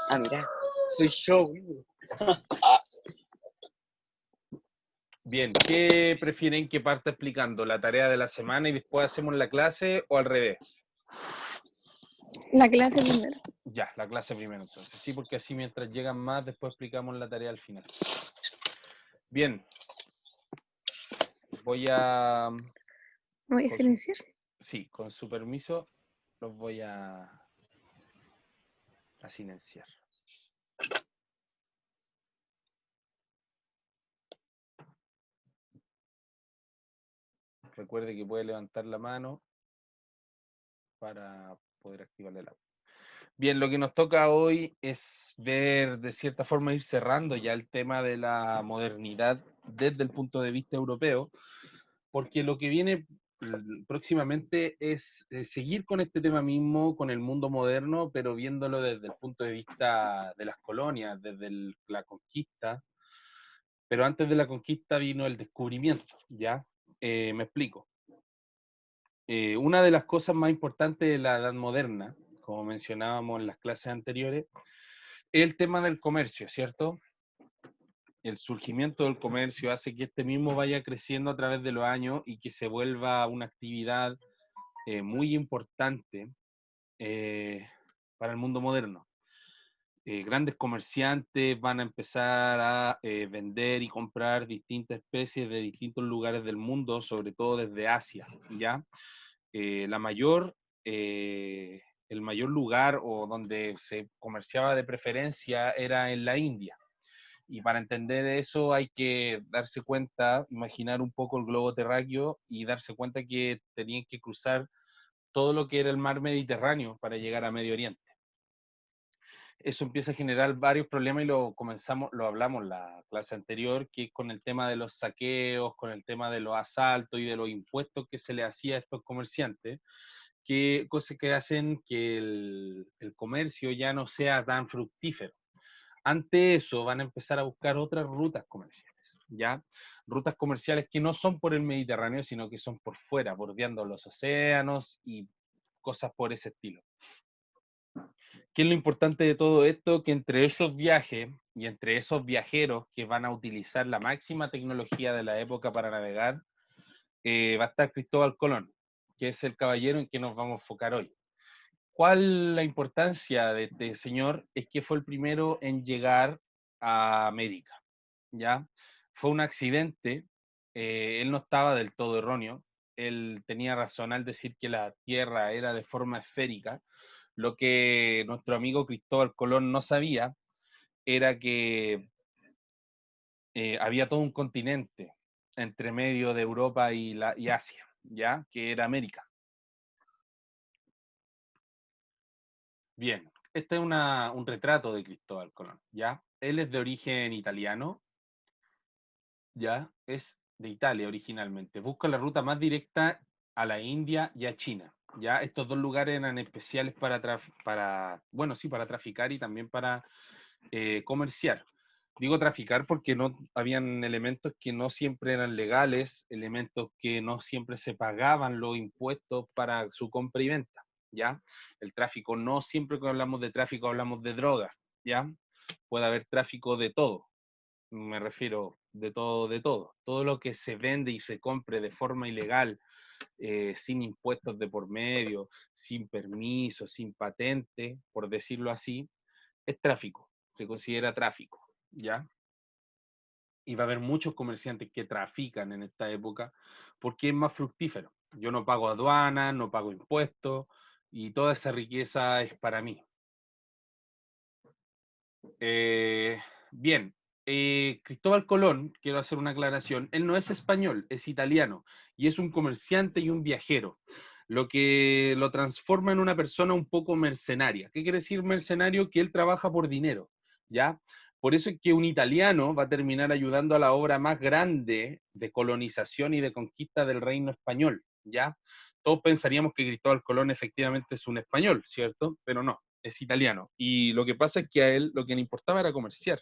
Ah, mira, soy yo. Bien, ¿qué prefieren que parta explicando? ¿La tarea de la semana y después hacemos la clase o al revés? La clase primero. Ya, la clase primero entonces. Sí, porque así mientras llegan más, después explicamos la tarea al final. Bien. Voy a... ¿Me voy a con su- silenciar? sí, con su permiso, los voy a silenciar. Recuerde que puede levantar la mano para poder activarle el audio. Bien, lo que nos toca hoy es ver, de cierta forma, ir cerrando ya el tema de la modernidad desde el punto de vista europeo, porque lo que viene próximamente es seguir con este tema mismo, con el mundo moderno, pero viéndolo desde el punto de vista de las colonias, desde la conquista. Pero antes de la conquista vino el descubrimiento, ¿ya? Me explico. Una de las cosas más importantes de la Edad Moderna, como mencionábamos en las clases anteriores, es el tema del comercio, ¿cierto? El surgimiento del comercio hace que este mismo vaya creciendo a través de los años y que se vuelva una actividad muy importante para el mundo moderno. Grandes comerciantes van a empezar a vender y comprar distintas especies de distintos lugares del mundo, sobre todo desde Asia, ¿ya? La mayor, el mayor lugar o donde se comerciaba de preferencia era en la India. Y para entender eso hay que darse cuenta, imaginar un poco el globo terráqueo y darse cuenta que tenían que cruzar todo lo que era el mar Mediterráneo para llegar a Medio Oriente. Eso empieza a generar varios problemas y lo hablamos en la clase anterior, que es con el tema de los saqueos, con el tema de los asaltos y de los impuestos que se le hacía a estos comerciantes, que cosas que hacen que el comercio ya no sea tan fructífero. Ante eso van a empezar a buscar otras rutas comerciales, ¿ya? Rutas comerciales que no son por el Mediterráneo, sino que son por fuera, bordeando los océanos y cosas por ese estilo. ¿Qué es lo importante de todo esto? Que entre esos viajes y entre esos viajeros que van a utilizar la máxima tecnología de la época para navegar, va a estar Cristóbal Colón, que es el caballero en que nos vamos a enfocar hoy. ¿Cuál la importancia de este señor? Es que fue el primero en llegar a América, ¿ya? Fue un accidente, él no estaba del todo erróneo, él tenía razón al decir que la Tierra era de forma esférica. Lo que nuestro amigo Cristóbal Colón no sabía era que había todo un continente entre medio de Europa y Asia, ¿ya? Que era América. Bien, este es un retrato de Cristóbal Colón, ¿ya? Él es de origen italiano, ¿ya? Es de Italia originalmente. Busca la ruta más directa a la India y a China, ¿ya? Estos dos lugares eran especiales bueno, sí, para traficar y también para comerciar. Digo traficar porque no habían elementos que no siempre eran legales, elementos que no siempre se pagaban los impuestos para su compra y venta, ¿ya? El tráfico, no siempre que hablamos de tráfico hablamos de drogas, ¿ya? Puede haber tráfico de todo, me refiero de todo, de todo. Todo lo que se vende y se compre de forma ilegal, sin impuestos de por medio, sin permiso, sin patente, por decirlo así, es tráfico, se considera tráfico, ¿ya? Y va a haber muchos comerciantes que trafican en esta época porque es más fructífero. Yo no pago aduanas, no pago impuestos y toda esa riqueza es para mí. Bien, Cristóbal Colón, quiero hacer una aclaración, él no es español, es italiano y es un comerciante y un viajero, lo que lo transforma en una persona un poco mercenaria. ¿Qué quiere decir mercenario? Que él trabaja por dinero, ¿ya? Por eso es que un italiano va a terminar ayudando a la obra más grande de colonización y de conquista del reino español, ¿ya? Todos pensaríamos que Cristóbal Colón efectivamente es un español, ¿cierto? Pero no, es italiano. Y lo que pasa es que a él lo que le importaba era comerciar.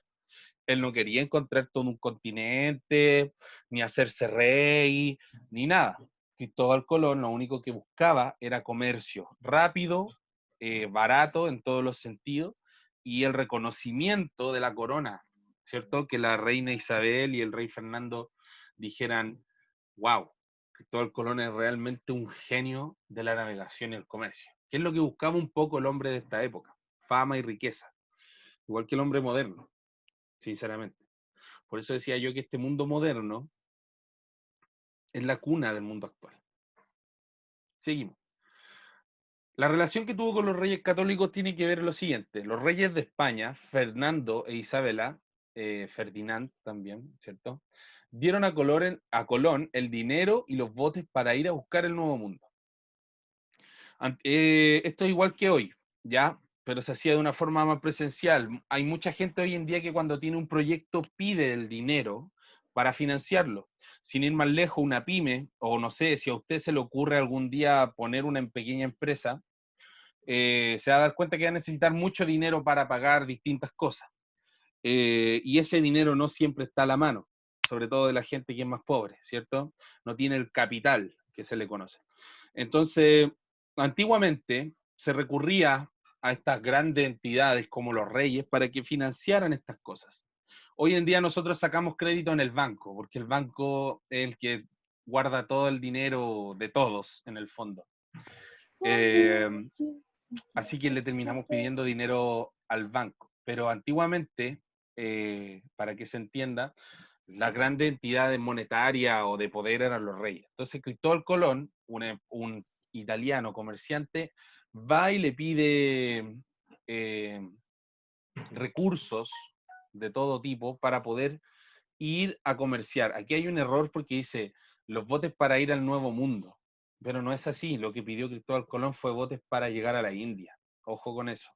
Él no quería encontrar todo un continente, ni hacerse rey, ni nada. Cristóbal Colón lo único que buscaba era comercio rápido, barato en todos los sentidos, y el reconocimiento de la corona, ¿cierto? Que la reina Isabel y el rey Fernando dijeran, wow, Cristóbal Colón es realmente un genio de la navegación y el comercio. ¿Qué es lo que buscaba un poco el hombre de esta época? Fama y riqueza, igual que el hombre moderno, sinceramente. Por eso decía yo que este mundo moderno es la cuna del mundo actual. Seguimos. La relación que tuvo con los reyes católicos tiene que ver lo siguiente. Los reyes de España, Fernando e Isabela, Ferdinand también, ¿cierto? Dieron a Colón el dinero y los botes para ir a buscar el nuevo mundo. Esto es igual que hoy, ¿ya? Pero se hacía de una forma más presencial. Hay mucha gente hoy en día que cuando tiene un proyecto pide el dinero para financiarlo. Sin ir más lejos, una pyme, o no sé, si a usted se le ocurre algún día poner una pequeña empresa, se va a dar cuenta que va a necesitar mucho dinero para pagar distintas cosas. Y ese dinero no siempre está a la mano, sobre todo de la gente que es más pobre, ¿cierto? No tiene el capital que se le conoce. Entonces, antiguamente se recurría a estas grandes entidades como los reyes para que financiaran estas cosas. Hoy en día nosotros sacamos crédito en el banco, porque el banco es el que guarda todo el dinero de todos en el fondo. Así que le terminamos pidiendo dinero al banco. Pero antiguamente, para que se entienda, las grandes entidades monetarias o de poder eran los reyes. Entonces Cristóbal Colón, un italiano comerciante, va y le pide recursos de todo tipo para poder ir a comerciar. Aquí hay un error porque dice los botes para ir al Nuevo Mundo, pero no es así. Lo que pidió Cristóbal Colón fue botes para llegar a la India. Ojo con eso.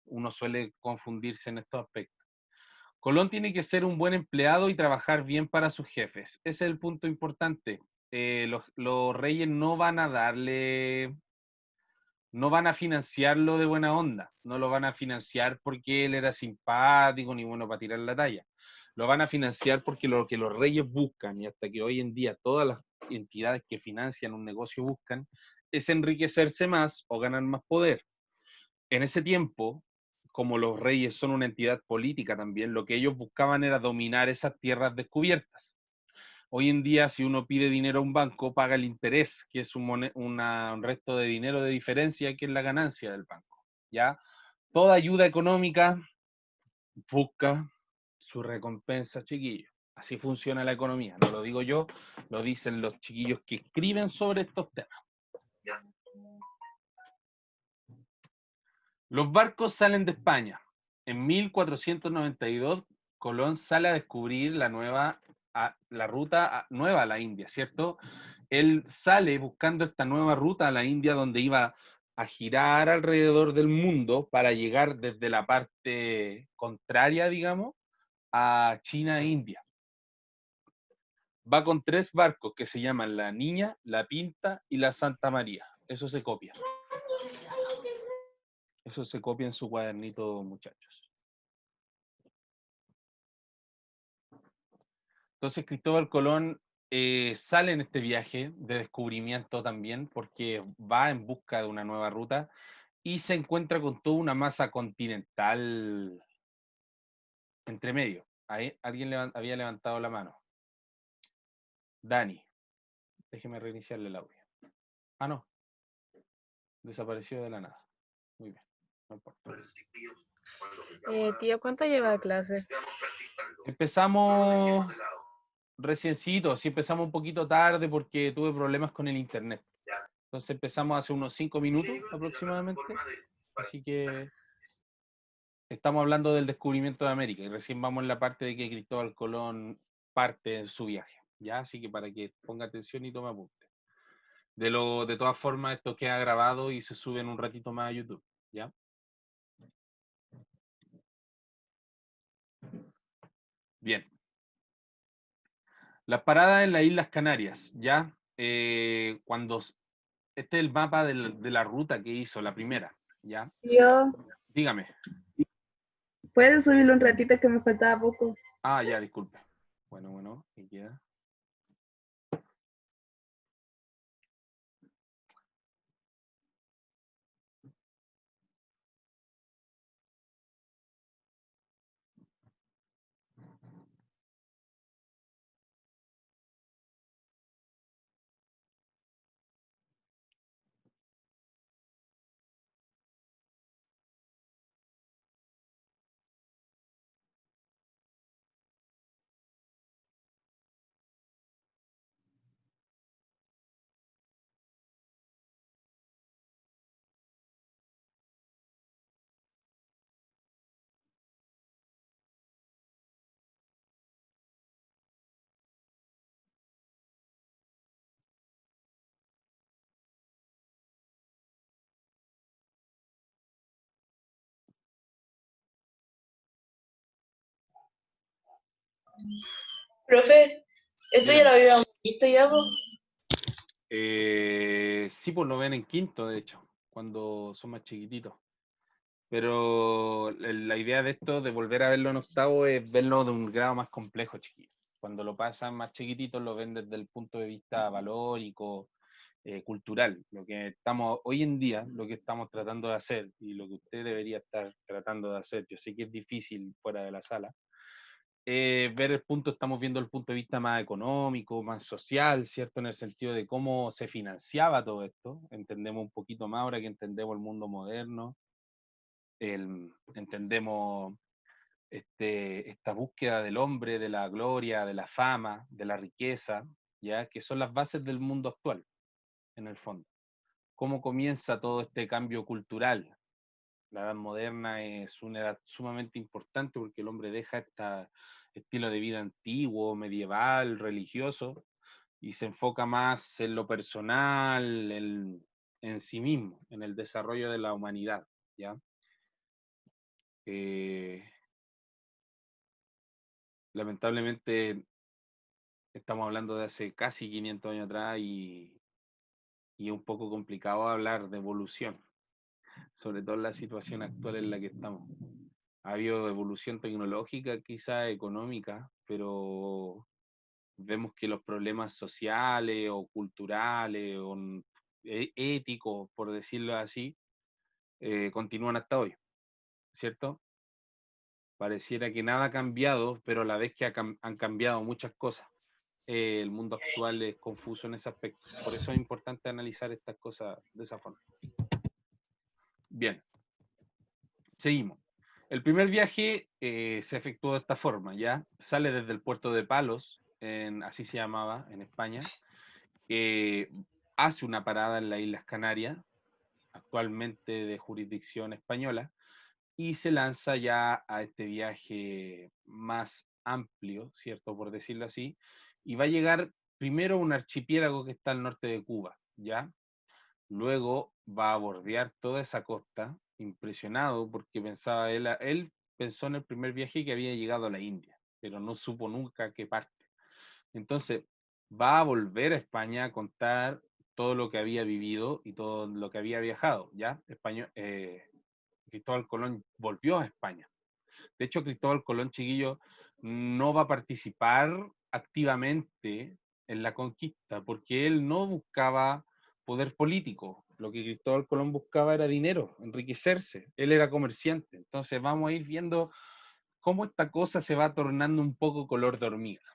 Uno suele confundirse en estos aspectos. Colón tiene que ser un buen empleado y trabajar bien para sus jefes. Ese es el punto importante. Los reyes no van a darle, no van a financiarlo de buena onda, no lo van a financiar porque él era simpático ni bueno para tirar la talla. Lo van a financiar porque lo que los reyes buscan, y hasta que hoy en día todas las entidades que financian un negocio buscan, es enriquecerse más o ganar más poder. En ese tiempo, como los reyes son una entidad política también, lo que ellos buscaban era dominar esas tierras descubiertas. Hoy en día, si uno pide dinero a un banco, paga el interés, que es un resto de dinero de diferencia, que es la ganancia del banco. ¿Ya? Toda ayuda económica busca su recompensa, chiquillos. Así funciona la economía. No lo digo yo, lo dicen los chiquillos que escriben sobre estos temas. Los barcos salen de España. En 1492, Colón sale a descubrir la ruta nueva a la India, ¿cierto? Él sale buscando esta nueva ruta a la India donde iba a girar alrededor del mundo para llegar desde la parte contraria, digamos, a China e India. Va con 3 barcos que se llaman la Niña, la Pinta y la Santa María. Eso se copia. Eso se copia en su cuadernito, muchachos. Entonces Cristóbal Colón sale en este viaje de descubrimiento también porque va en busca de una nueva ruta y se encuentra con toda una masa continental entre medio. Ahí alguien había levantado la mano. Dani, déjeme reiniciarle el audio. Ah, no. Desapareció de la nada. Muy bien, no importa. Tío, ¿cuánto lleva de clase? Empezamos reciencito, sí empezamos un poquito tarde porque tuve problemas con el internet. Entonces empezamos hace unos 5 minutos aproximadamente. Así que estamos hablando del descubrimiento de América y recién vamos en la parte de que Cristóbal Colón parte en su viaje. ¿Ya? Así que para que ponga atención y tome apunte. De todas formas, esto queda grabado y se sube en un ratito más a YouTube. ¿Ya? Bien. Las paradas en las Islas Canarias, ¿ya? Este es el mapa de la ruta que hizo, la primera, ¿ya? Tío, Dígame. ¿puedes subirlo un ratito que me faltaba poco? Ah, ya, disculpe. Bueno, ¿qué queda? Profe, esto ya lo habíamos visto ya, po. Sí, pues lo ven en quinto, de hecho, cuando son más chiquititos. Pero la idea de esto, de volver a verlo en octavo, es verlo de un grado más complejo, chiquito. Cuando lo pasan más chiquititos, lo ven desde el punto de vista valórico, cultural. Lo que estamos, hoy en día, lo que estamos tratando de hacer, y lo que usted debería estar tratando de hacer, yo sé que es difícil fuera de la sala, ver el punto, estamos viendo el punto de vista más económico, más social, ¿cierto? En el sentido de cómo se financiaba todo esto. Entendemos un poquito más ahora que entendemos el mundo moderno, entendemos esta búsqueda del hombre, de la gloria, de la fama, de la riqueza, ¿ya? Que son las bases del mundo actual, en el fondo. ¿Cómo comienza todo este cambio cultural? La edad moderna es una edad sumamente importante porque el hombre deja este estilo de vida antiguo, medieval, religioso, y se enfoca más en lo personal, en sí mismo, en el desarrollo de la humanidad, ¿ya? Lamentablemente estamos hablando de hace casi 500 años atrás y es un poco complicado hablar de evolución, sobre todo en la situación actual en la que estamos. Ha habido evolución tecnológica, quizá económica, pero vemos que los problemas sociales o culturales o éticos, por decirlo así, continúan hasta hoy, ¿cierto? Pareciera que nada ha cambiado, pero a la vez que han cambiado muchas cosas. El mundo actual es confuso en ese aspecto. Por eso es importante analizar estas cosas de esa forma. Bien, seguimos. El primer viaje se efectuó de esta forma, ¿ya? Sale desde el puerto de Palos, así se llamaba en España, hace una parada en las Islas Canarias, actualmente de jurisdicción española, y se lanza ya a este viaje más amplio, ¿cierto? Por decirlo así, y va a llegar primero a un archipiélago que está al norte de Cuba, ¿ya? Luego va a bordear toda esa costa, impresionado porque pensaba él pensó en el primer viaje que había llegado a la India, pero no supo nunca qué parte. Entonces, va a volver a España a contar todo lo que había vivido y todo lo que había viajado, ¿ya? Cristóbal Colón volvió a España. De hecho, Cristóbal Colón, chiquillo, no va a participar activamente en la conquista, porque él no buscaba poder político. Lo que Cristóbal Colón buscaba era dinero, enriquecerse. Él era comerciante. Entonces vamos a ir viendo cómo esta cosa se va tornando un poco color de hormiga.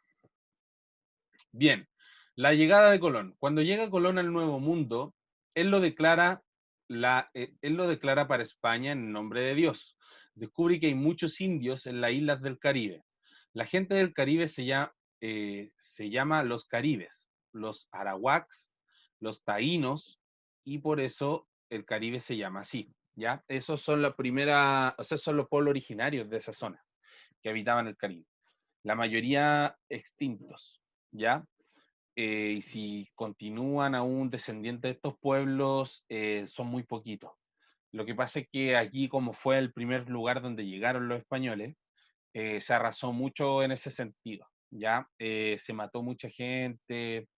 Bien, la llegada de Colón. Cuando llega Colón al Nuevo Mundo, él lo declara, él lo declara para España en nombre de Dios. Descubre que hay muchos indios en las islas del Caribe. La gente del Caribe se llama los caribes, los arawaks, los taínos, y por eso el Caribe se llama así, ¿ya? Esos son son los pueblos originarios de esa zona que habitaban el Caribe. La mayoría extintos, ¿ya? Y si continúan aún descendientes de estos pueblos, son muy poquitos. Lo que pasa es que aquí, como fue el primer lugar donde llegaron los españoles, se arrasó mucho en ese sentido, ¿ya? Se mató mucha gente,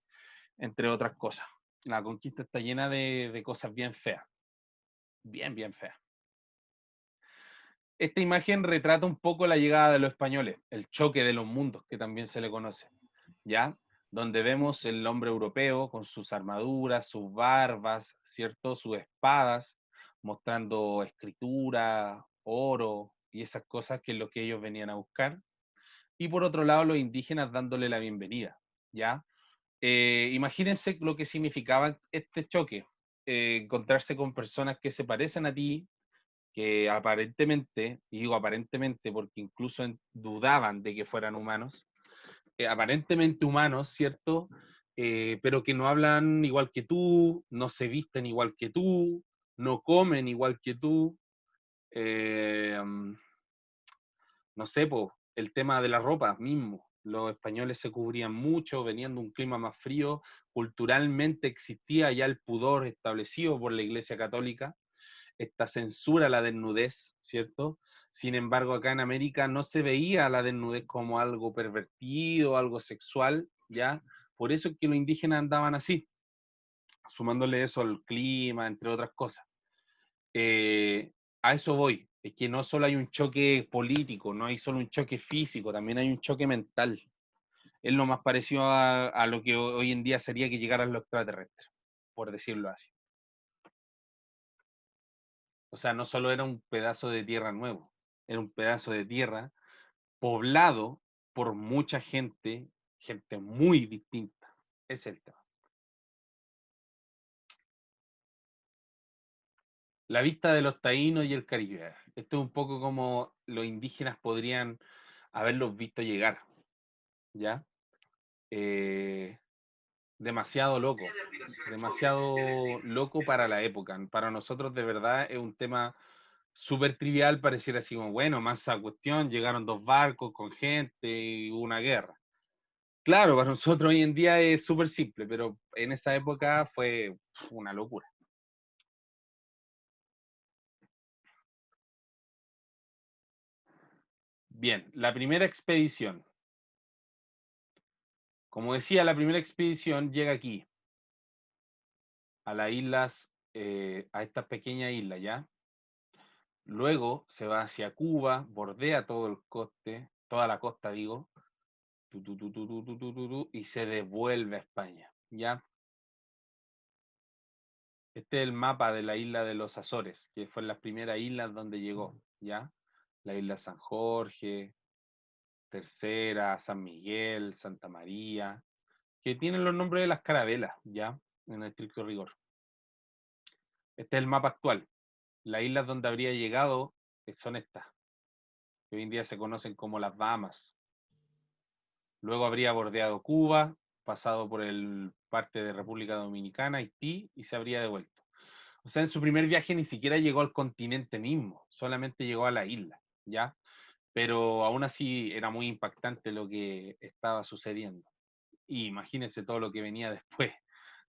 entre otras cosas. La conquista está llena de cosas bien feas, bien feas. Esta imagen retrata un poco la llegada de los españoles, el choque de los mundos, que también se le conoce, ¿ya? Donde vemos el hombre europeo con sus armaduras, sus barbas, ¿cierto? Sus espadas, mostrando escritura, oro y esas cosas que es lo que ellos venían a buscar. Y por otro lado, los indígenas dándole la bienvenida, ¿ya? Imagínense lo que significaba este choque, encontrarse con personas que se parecen a ti, que aparentemente, y digo aparentemente porque incluso dudaban de que fueran humanos, aparentemente humanos, ¿cierto? Pero que no hablan igual que tú, no se visten igual que tú, no comen igual que tú. No sé, po, el tema de la ropa mismo. Los españoles se cubrían mucho, venían de un clima más frío, culturalmente existía ya el pudor establecido por la Iglesia Católica, esta censura a la desnudez, ¿cierto? Sin embargo, acá en América no se veía la desnudez como algo pervertido, algo sexual, ¿ya? Por eso es que los indígenas andaban así, sumándole eso al clima, entre otras cosas. A eso voy, es que no solo hay un choque político, no hay solo un choque físico, también hay un choque mental. Es lo más parecido a lo que hoy en día sería que llegaran los extraterrestres, por decirlo así. O sea, no solo era un pedazo de tierra nuevo, era un pedazo de tierra poblado por mucha gente, gente muy distinta. Es el tema. La vista de los taínos y el Caribe. Esto es un poco como los indígenas podrían haberlos visto llegar, ¿ya? Demasiado loco para la época. Para nosotros de verdad es un tema súper trivial, pareciera así como, bueno, más esa cuestión, llegaron 2 barcos con gente y hubo una guerra. Claro, para nosotros hoy en día es súper simple, pero en esa época fue una locura. Bien, la primera expedición. Como decía, la primera expedición llega aquí, a las islas, a estas pequeñas islas, ¿ya? Luego se va hacia Cuba, bordea todo el coste, toda la costa, digo, y se devuelve a España, ¿ya? Este es el mapa de la isla de los Azores, que fue las primeras islas donde llegó, ¿ya? La isla San Jorge, Tercera, San Miguel, Santa María, que tienen los nombres de las carabelas, ¿ya? En estricto rigor. Este es el mapa actual. Las islas donde habría llegado son estas, que hoy en día se conocen como las Bahamas. Luego habría bordeado Cuba, pasado por el parte de República Dominicana, Haití, y se habría devuelto. O sea, en su primer viaje ni siquiera llegó al continente mismo, solamente llegó a la isla, ¿ya? Pero aún así era muy impactante lo que estaba sucediendo. Y imagínense todo lo que venía después,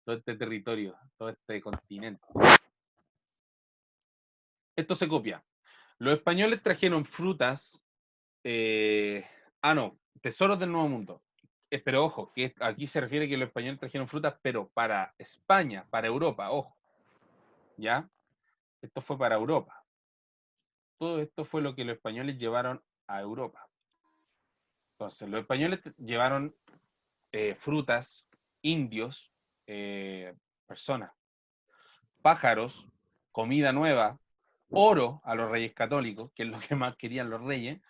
todo este territorio, todo este continente. Esto se copia. Los españoles trajeron frutas, no, tesoros del Nuevo Mundo. Pero ojo, que aquí se refiere que los españoles trajeron frutas, pero para España, para Europa, ojo. ¿Ya? Esto fue para Europa. Todo esto fue lo que los españoles llevaron a Europa. Entonces, los españoles llevaron frutas, indios, personas, pájaros, comida nueva, oro a los reyes católicos, que es lo que más querían los reyes,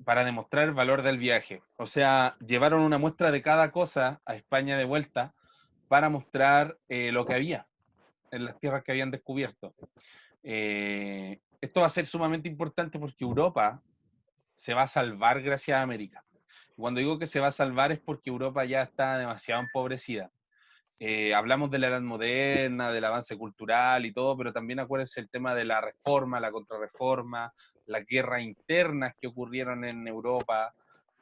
para demostrar el valor del viaje. O sea, llevaron una muestra de cada cosa a España de vuelta para mostrar lo que había en las tierras que habían descubierto. Esto va a ser sumamente importante porque Europa se va a salvar gracias a América. Cuando digo que se va a salvar es porque Europa ya está demasiado empobrecida. Hablamos de la edad moderna, del avance cultural y todo, pero también acuérdense el tema de la reforma, la contrarreforma, las guerras internas que ocurrieron en Europa,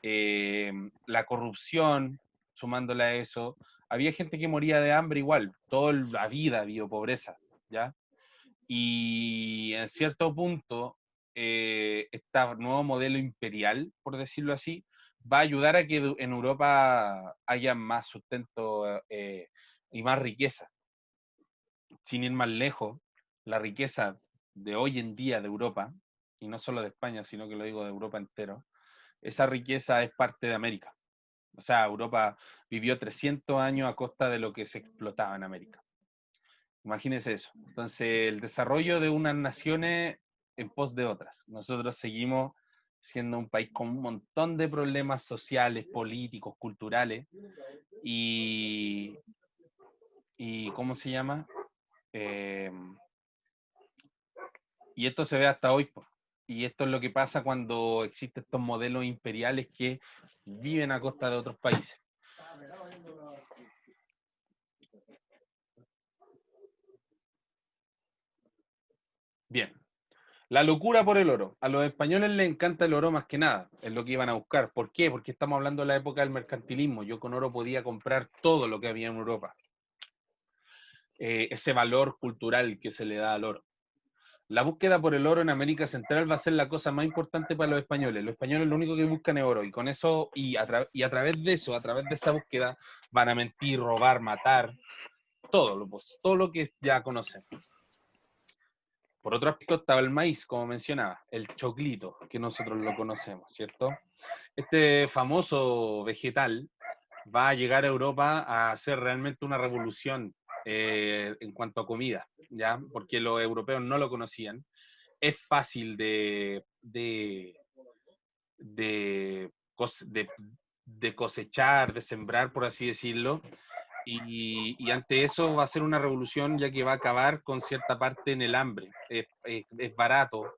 la corrupción, sumándole a eso. Había gente que moría de hambre igual, toda la vida había pobreza, ¿ya? Y en cierto punto, este nuevo modelo imperial, por decirlo así, va a ayudar a que en Europa haya más sustento y más riqueza. Sin ir más lejos, la riqueza de hoy en día de Europa, y no solo de España, sino que lo digo de Europa entero, esa riqueza es parte de América. O sea, Europa vivió 300 años a costa de lo que se explotaba en América. Imagínense eso. Entonces, el desarrollo de unas naciones en pos de otras. Nosotros seguimos siendo un país con un montón de problemas sociales, políticos, culturales, y ¿cómo se llama? Y esto se ve hasta hoy. Y esto es lo que pasa cuando existen estos modelos imperiales que viven a costa de otros países. Bien. La locura por el oro. A los españoles les encanta el oro más que nada. Es lo que iban a buscar. ¿Por qué? Porque estamos hablando de la época del mercantilismo. Yo con oro podía comprar todo lo que había en Europa. Ese valor cultural que se le da al oro. La búsqueda por el oro en América Central va a ser la cosa más importante para los españoles. Los españoles lo único que buscan es oro, y con eso, a través de eso, a través de esa búsqueda, van a mentir, robar, matar, todo lo que ya conocen. Por otro aspecto estaba el maíz, como mencionaba, el choclito, que nosotros lo conocemos, ¿cierto? Este famoso vegetal va a llegar a Europa a hacer realmente una revolución en cuanto a comida, ¿ya? Porque los europeos no lo conocían. Es fácil de cosechar, de sembrar, por así decirlo, y ante eso va a ser una revolución, ya que va a acabar con cierta parte en el hambre. Es barato,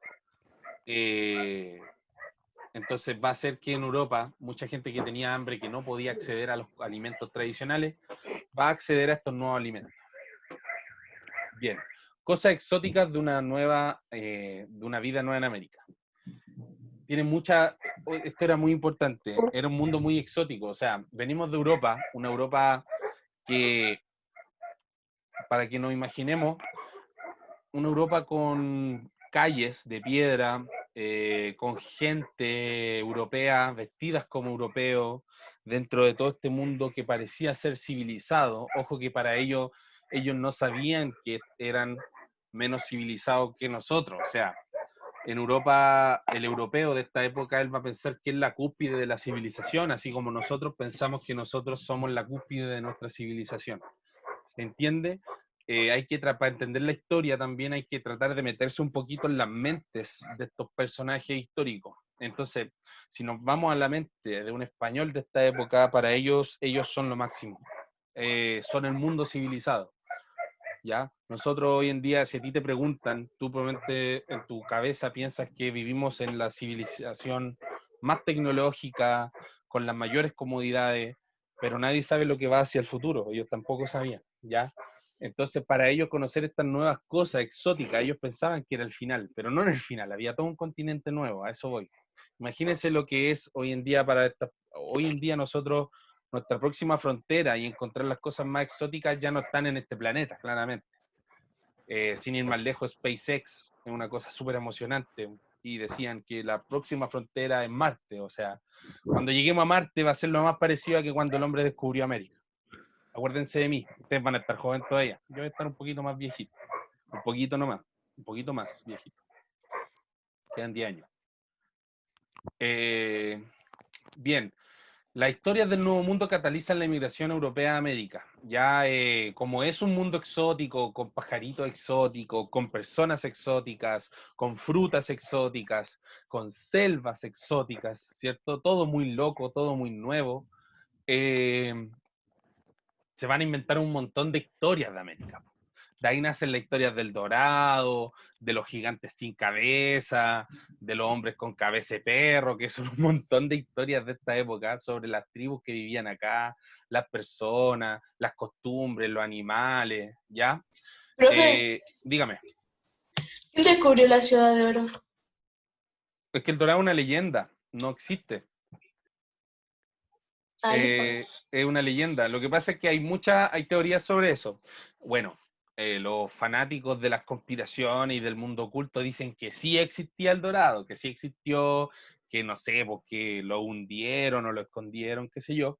entonces va a hacer que en Europa mucha gente que tenía hambre, que no podía acceder a los alimentos tradicionales, va a acceder a estos nuevos alimentos. Bien, cosas exóticas de una vida nueva en América. Tiene esto era muy importante, era un mundo muy exótico, o sea, venimos de Europa, una Europa que, para que nos imaginemos, una Europa con calles de piedra, con gente europea, vestidas como europeos, dentro de todo este mundo que parecía ser civilizado. Ojo que para ellos no sabían que eran menos civilizados que nosotros. O sea, en Europa, el europeo de esta época, él va a pensar que es la cúspide de la civilización, así como nosotros pensamos que nosotros somos la cúspide de nuestra civilización. ¿Se entiende? Para entender la historia también hay que tratar de meterse un poquito en las mentes de estos personajes históricos. Entonces, si nos vamos a la mente de un español de esta época, para ellos son lo máximo. Son el mundo civilizado. ¿Ya? Nosotros hoy en día, si a ti te preguntan, tú probablemente en tu cabeza piensas que vivimos en la civilización más tecnológica, con las mayores comodidades, pero nadie sabe lo que va hacia el futuro, ellos tampoco sabían, ¿ya? Entonces, para ellos conocer estas nuevas cosas exóticas, ellos pensaban que era el final, pero no era el final, había todo un continente nuevo, a eso voy. Imagínense lo que es hoy en día hoy en día nosotros, nuestra próxima frontera y encontrar las cosas más exóticas ya no están en este planeta, claramente. Sin ir más lejos, SpaceX es una cosa súper emocionante, y decían que la próxima frontera es Marte, o sea, cuando lleguemos a Marte va a ser lo más parecido a que cuando el hombre descubrió América. Acuérdense de mí, ustedes van a estar jóvenes todavía, yo voy a estar un poquito más viejito, un poquito nomás, un poquito más viejito, quedan 10 años. Bien, las historias del Nuevo Mundo catalizan la inmigración europea a América. Ya como es un mundo exótico, con pajaritos exóticos, con personas exóticas, con frutas exóticas, con selvas exóticas, ¿cierto? Todo muy loco, todo muy nuevo. Se van a inventar un montón de historias de América. De ahí nacen las historias del Dorado, de los gigantes sin cabeza, de los hombres con cabeza de perro, que son un montón de historias de esta época sobre las tribus que vivían acá, las personas, las costumbres, los animales, ¿ya? Profe, Dígame. ¿quién descubrió la ciudad de oro? Es que el Dorado es una leyenda, no existe. Es una leyenda. Lo que pasa es que hay teorías sobre eso. Bueno, los fanáticos de las conspiraciones y del mundo oculto dicen que sí existía el Dorado, que sí existió, que no sé, porque lo hundieron o lo escondieron, qué sé yo.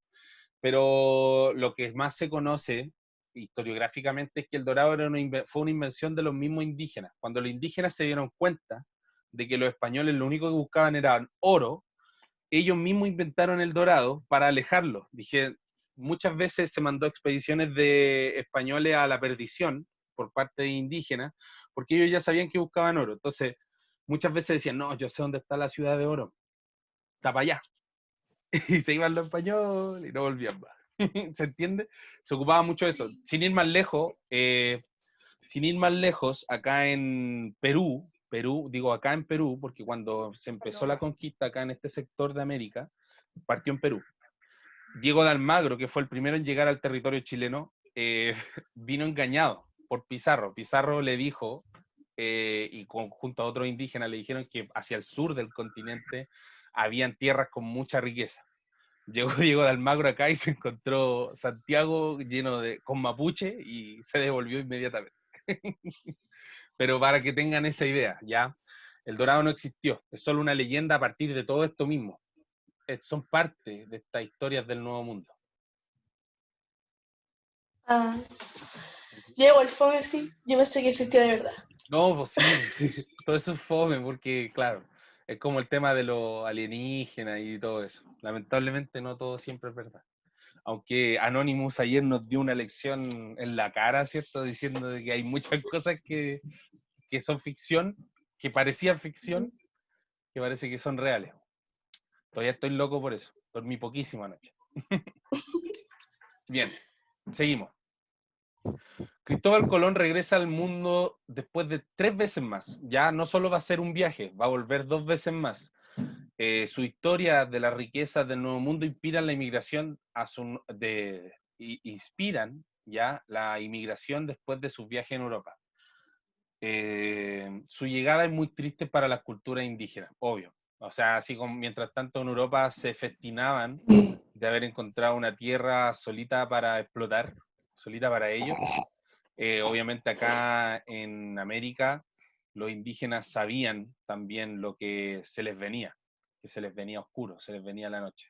Pero lo que más se conoce historiográficamente es que el Dorado fue una invención de los mismos indígenas. Cuando los indígenas se dieron cuenta de que los españoles lo único que buscaban era oro, ellos mismos inventaron el Dorado para alejarlo. Dije, muchas veces se mandó expediciones de españoles a la perdición por parte de indígenas, porque ellos ya sabían que buscaban oro. Entonces, muchas veces decían, no, yo sé dónde está la ciudad de oro, está para allá. Y se iban los españoles y no volvían más. ¿Se entiende? Se ocupaba mucho de eso. Sin ir más lejos, acá en Perú, acá en Perú, porque cuando se empezó la conquista acá en este sector de América, partió en Perú. Diego de Almagro, que fue el primero en llegar al territorio chileno, vino engañado por Pizarro. Pizarro le dijo, y junto a otros indígenas le dijeron que hacia el sur del continente habían tierras con mucha riqueza. Llegó Diego de Almagro acá y se encontró Santiago con mapuche y se devolvió inmediatamente. Pero para que tengan esa idea, ¿ya? El dorado no existió, es solo una leyenda a partir de todo esto mismo. Son parte de estas historias del Nuevo Mundo. Ah, llego al fome, sí. Yo pensé que existía de verdad. No, pues sí, todo eso es fome, porque claro, es como el tema de los alienígenas y todo eso. Lamentablemente no todo siempre es verdad. Aunque Anonymous ayer nos dio una lección en la cara, ¿cierto? Diciendo de que hay muchas cosas que son ficción, que parecían ficción, que parece que son reales. Todavía estoy loco por eso. Dormí poquísimo anoche. Bien, seguimos. Cristóbal Colón regresa al mundo después de 3 veces más. Ya no solo va a ser un viaje, va a volver 2 veces más. Su historia de las riquezas del Nuevo Mundo inspiran la inmigración inspiran ya la inmigración después de sus viajes en Europa. Su llegada es muy triste para las culturas indígenas, obvio. O sea, así como mientras tanto en Europa se festinaban de haber encontrado una tierra solita para explotar, solita para ellos. Obviamente acá en América los indígenas sabían también lo que se les venía, que se les venía oscuro, se les venía la noche.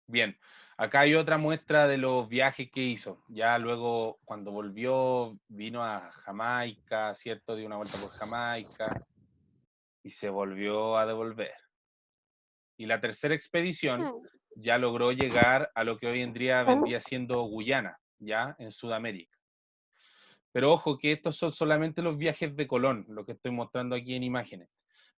Bien, acá hay otra muestra de los viajes que hizo. Ya luego, cuando volvió, vino a Jamaica, ¿cierto? Dio una vuelta por Jamaica y se volvió a devolver. Y la tercera expedición ya logró llegar a lo que hoy en día vendría siendo Guyana, ya en Sudamérica. Pero ojo que estos son solamente los viajes de Colón, lo que estoy mostrando aquí en imágenes.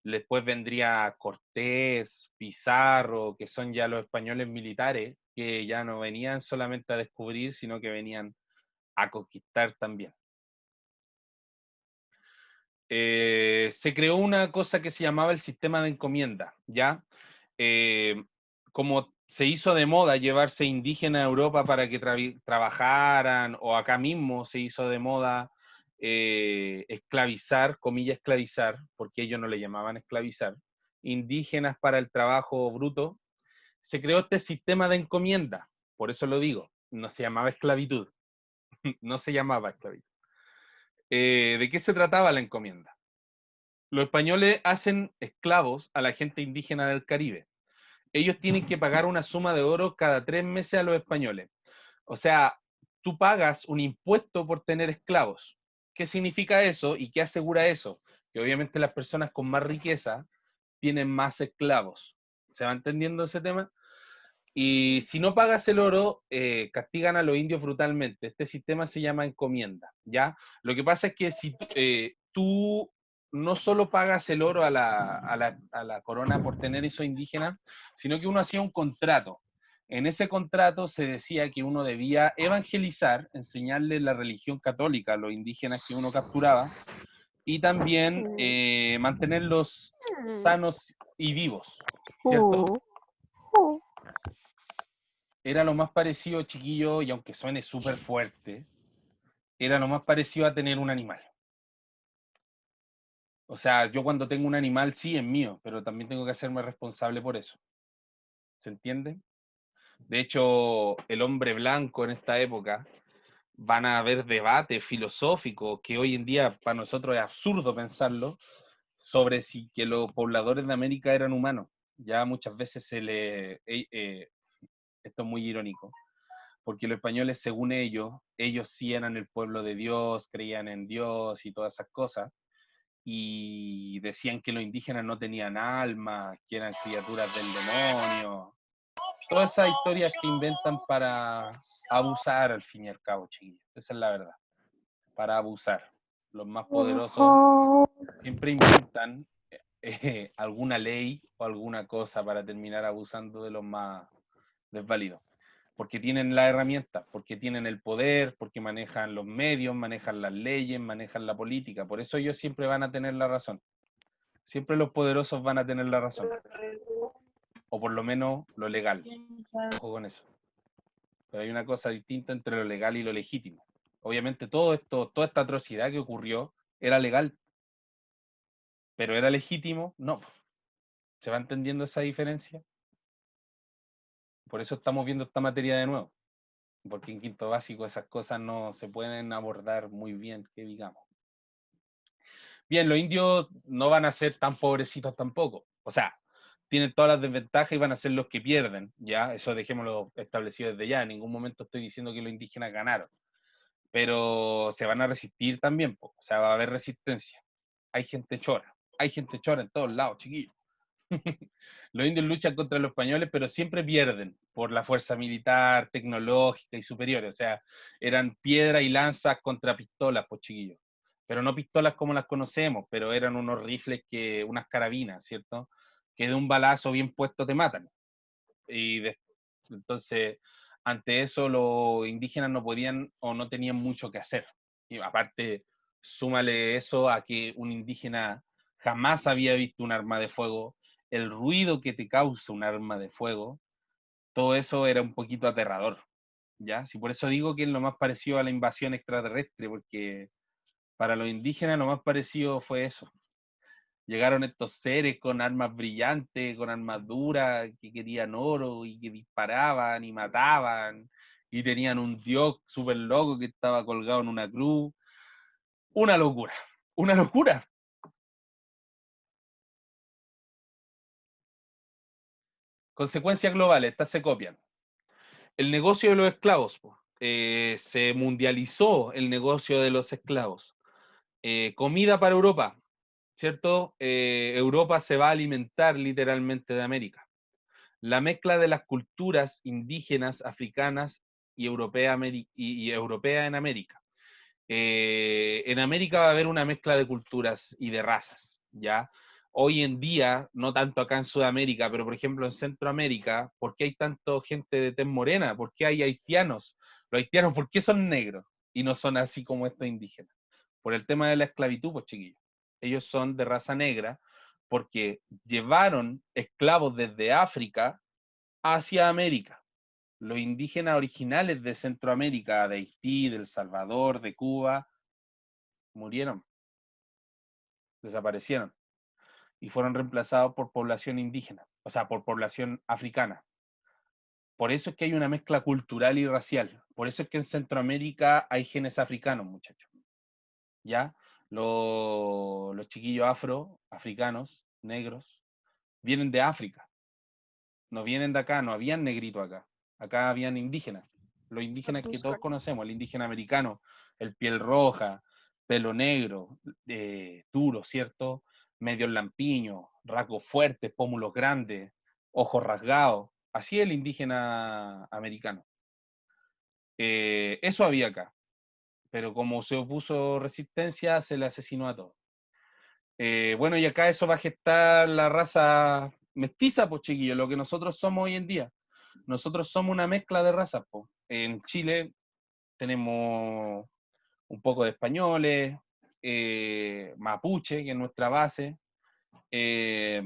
Después vendría Cortés, Pizarro, que son ya los españoles militares, que ya no venían solamente a descubrir, sino que venían a conquistar también. Se creó una cosa que se llamaba el sistema de encomienda, ¿ya? Como se hizo de moda llevarse indígenas a Europa para que trabajaran, o acá mismo se hizo de moda esclavizar, comillas esclavizar, porque ellos no le llamaban esclavizar, indígenas para el trabajo bruto, se creó este sistema de encomienda, por eso lo digo, no se llamaba esclavitud, no se llamaba esclavitud. ¿De qué se trataba la encomienda? Los españoles hacen esclavos a la gente indígena del Caribe. Ellos tienen que pagar una suma de oro cada 3 meses a los españoles. O sea, tú pagas un impuesto por tener esclavos. ¿Qué significa eso y qué asegura eso? Que obviamente las personas con más riqueza tienen más esclavos. ¿Se va entendiendo ese tema? Y si no pagas el oro, castigan a los indios brutalmente. Este sistema se llama encomienda, ¿ya? Lo que pasa es que si tú no solo pagas el oro a la corona por tener esos indígenas, sino que uno hacía un contrato. En ese contrato se decía que uno debía evangelizar, enseñarle la religión católica a los indígenas que uno capturaba, y también mantenerlos sanos y vivos, ¿cierto? Era lo más parecido, chiquillo, y aunque suene súper fuerte, era lo más parecido a tener un animal. O sea, yo cuando tengo un animal, sí, es mío, pero también tengo que hacerme responsable por eso. ¿Se entiende? De hecho, el hombre blanco en esta época van a haber debates filosóficos que hoy en día para nosotros es absurdo pensarlo, sobre si que los pobladores de América eran humanos. Ya muchas veces esto es muy irónico, porque los españoles, según ellos sí eran el pueblo de Dios, creían en Dios y todas esas cosas, y decían que los indígenas no tenían alma, que eran criaturas del demonio, todas esas historias que inventan para abusar al fin y al cabo, chiquillos, esa es la verdad, para abusar. Los más poderosos siempre inventan alguna ley o alguna cosa para terminar abusando de los más desvalidos. Porque tienen la herramienta, porque tienen el poder, porque manejan los medios, manejan las leyes, manejan la política. Por eso ellos siempre van a tener la razón. Siempre los poderosos van a tener la razón. O por lo menos lo legal. Ojo con eso. Pero hay una cosa distinta entre lo legal y lo legítimo. Obviamente todo esto, toda esta atrocidad que ocurrió era legal. Pero ¿era legítimo? No. ¿Se va entendiendo esa diferencia? Por eso estamos viendo esta materia de nuevo. porque en quinto básico esas cosas no se pueden abordar muy bien, que digamos. Bien, los indios no van a ser tan pobrecitos tampoco. O sea, tienen todas las desventajas y van a ser los que pierden, ¿ya? Eso dejémoslo establecido desde ya. En ningún momento estoy diciendo que los indígenas ganaron. Pero se van a resistir también, po. O sea, va a haber resistencia. Hay gente chora en todos lados, chiquillos. Los indios luchan contra los españoles, pero siempre pierden por la fuerza militar, tecnológica y superior. O sea, eran piedra y lanzas contra pistolas, pues chiquillos. Pero no pistolas como las conocemos, pero eran unos rifles que, unas carabinas, ¿cierto? Que de un balazo bien puesto te matan. Y entonces, ante eso, los indígenas no podían o no tenían mucho que hacer. Y aparte, súmale eso a que un indígena jamás había visto un arma de fuego, el ruido que te causa un arma de fuego, todo eso era un poquito aterrador, ¿ya? Sí, por eso digo que es lo más parecido a la invasión extraterrestre, porque para los indígenas lo más parecido fue eso. Llegaron estos seres con armas brillantes, con armaduras, que querían oro y que disparaban y mataban, y tenían un dios súper loco que estaba colgado en una cruz. Una locura, una locura. Consecuencias globales, estas se copian. El negocio de los esclavos, po. Se mundializó el negocio de los esclavos. Comida para Europa, ¿cierto? Europa se va a alimentar literalmente de América. La mezcla de las culturas indígenas, africanas y europea, y europea en América. En América va a haber una mezcla de culturas y de razas, ¿ya? Hoy en día, no tanto acá en Sudamérica, pero por ejemplo en Centroamérica, ¿por qué hay tanto gente de tez morena? ¿Por qué hay haitianos? Los haitianos, ¿por qué son negros? Y no son así como estos indígenas. Por el tema de la esclavitud, pues chiquillos. Ellos son de raza negra porque llevaron esclavos desde África hacia América. Los indígenas originales de Centroamérica, de Haití, de El Salvador, de Cuba, murieron, desaparecieron y fueron reemplazados por población indígena, o sea, por población africana. Por eso es que hay una mezcla cultural y racial. Por eso es que en Centroamérica hay genes africanos, muchachos. ¿Ya? Los chiquillos africanos, negros, vienen de África. No vienen de acá, no habían negritos acá. Acá habían indígenas. Los indígenas que todos conocemos, el indígena americano, el piel roja, pelo negro, duro, ¿cierto? Medios lampiños, rasgos fuertes, pómulos grandes, ojos rasgados. Así es el indígena americano. Eso había acá. Pero como se opuso resistencia, se le asesinó a todos. Bueno, y acá eso va a gestar la raza mestiza, pues chiquillos, lo que nosotros somos hoy en día. Nosotros somos una mezcla de razas, pues. En Chile tenemos un poco de españoles, mapuche, que es nuestra base, eh,